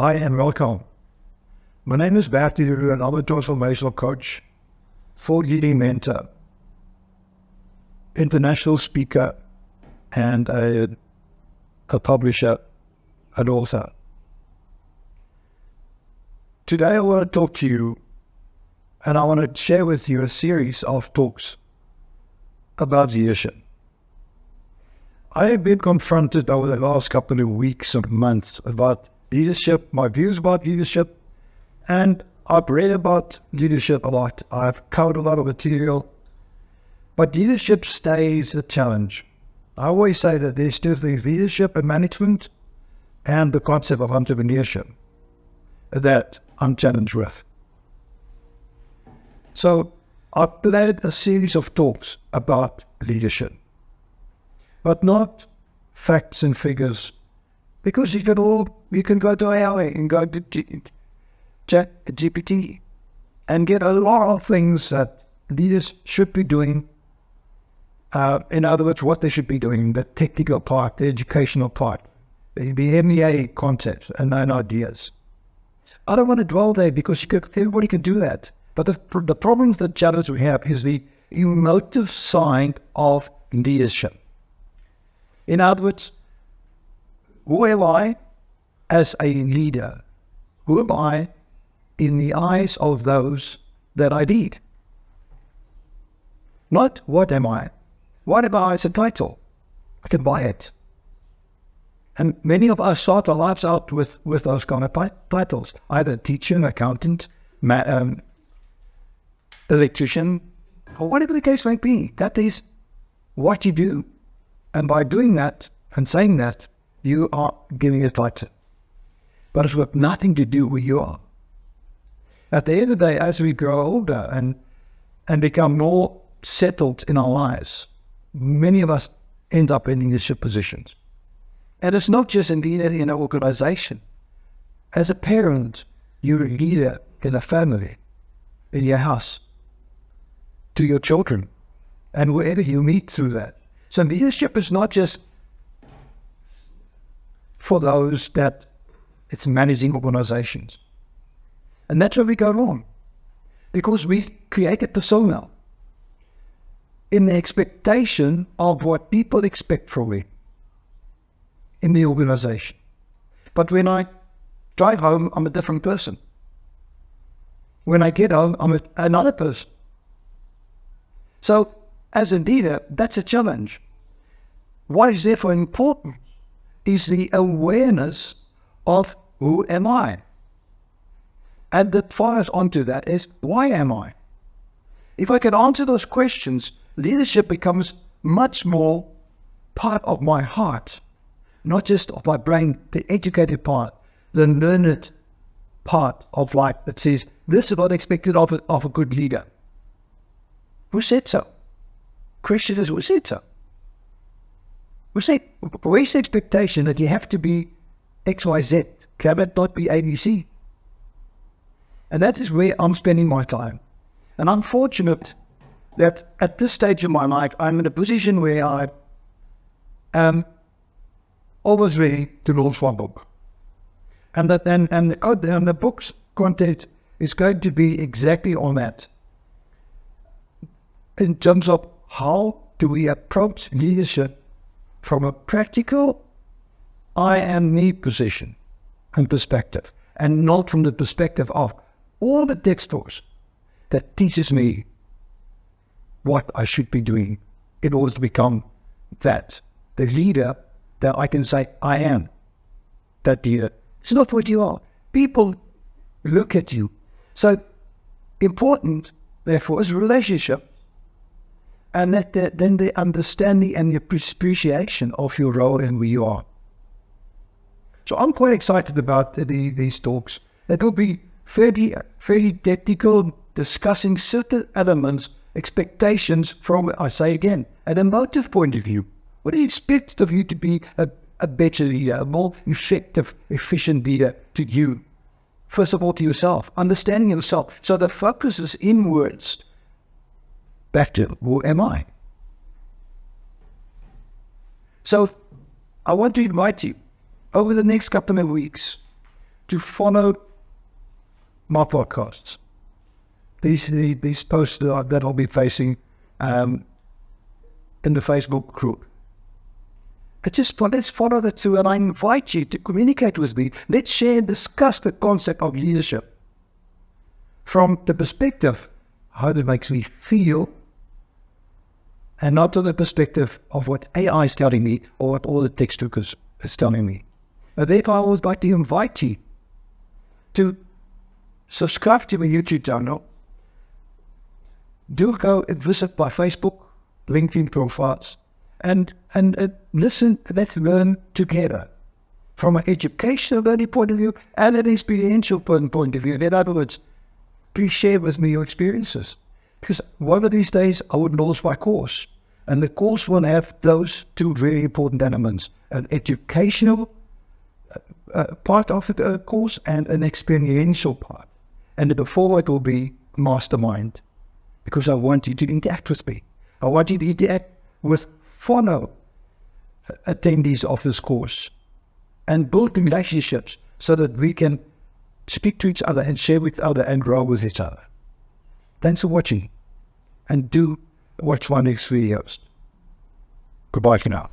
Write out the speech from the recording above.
Hi and welcome. My name is Bertie and I'm a transformational coach, thought leading mentor, international speaker, and a publisher and author. Today I want to talk to you and I want to share with you a series of talks about leadership. I have been confronted over the last couple of weeks and months about leadership, my views about leadership, and I've read about leadership a lot. I've covered a lot of material, but leadership stays a challenge. I always say that there's two things, leadership and management, and the concept of entrepreneurship that I'm challenged with. So I've planned a series of talks about leadership, but not facts and figures, because you can go to AI and go to GPT and get a lot of things that leaders should be doing. In other words, what they should be doing, the technical part, the educational part, the MEA concepts and ideas. I don't want to dwell there because everybody can do that. But the problem, the challenge we have is the emotive side of leadership. In other words, who am I as a leader? Who am I in the eyes of those that I lead? Not what am I? What am I as a title? I can buy it. And many of us start our lives out with those kind of titles, either teacher, accountant, electrician, or whatever the case may be. That is what you do. And by doing that and saying that, you are giving a title. But it's got nothing to do with you are. At the end of the day, as we grow older and become more settled in our lives, many of us end up in leadership positions. And it's not just a leader in an organization. As a parent, you're a leader in a family, in your house, to your children, and wherever you meet through that. So leadership is not just for those that it's managing organizations. And that's where we go wrong, because we create a persona in the expectation of what people expect from me in the organization. But when I drive home, I'm a different person. When I get home, I'm another person. So as a leader, that's a challenge. What is therefore important is the awareness of who am I? And that follows onto that is, why am I? If I can answer those questions, leadership becomes much more part of my heart, not just of my brain, the educated part, the learned part of life that says, this is what expected of a good leader. Who said so? Question is, who said so? Where's the expectation that you have to be X, Y, Z? Can it not be ABC? And that is where I'm spending my time. And I'm fortunate that at this stage of my life, I'm in a position where I am almost ready to launch one book. And the book's content is going to be exactly on that. In terms of how do we approach leadership from a practical I am me position and perspective, and not from the perspective of all the textbooks that teaches me what I should be doing in order to become the leader that I can say I am that leader. It's not what you are. People look at you. So important, therefore, is relationship, and then the understanding and the appreciation of your role and who you are. So I'm quite excited about these talks. It will be fairly technical, discussing certain elements, expectations from, I say again, an emotive point of view. What do you expect of you to be a better leader, a more effective, efficient leader to you? First of all, to yourself, understanding yourself. So the focus is inwards. Back to, who am I? So I want to invite you over the next couple of weeks to follow my podcasts. These posts that I'll be facing in the Facebook group. Let's follow that too, and I invite you to communicate with me. Let's share and discuss the concept of leadership from the perspective how it makes me feel, and not to the perspective of what AI is telling me or what all the textbook is telling me. And therefore, I would like to invite you to subscribe to my YouTube channel. Do go and visit my Facebook, LinkedIn profiles, and listen. Let's learn together from an educational learning point of view and an experiential point of view. In other words, please share with me your experiences, because one of these days I would launch my course, and the course will have those two very important elements: an educational part of the course and an experiential part. And the forward will be mastermind, because I want you to interact with me. I want you to interact with fellow attendees of this course and build relationships so that we can speak to each other and share with each other and grow with each other. Thanks for watching, and do watch my next videos. Goodbye for now.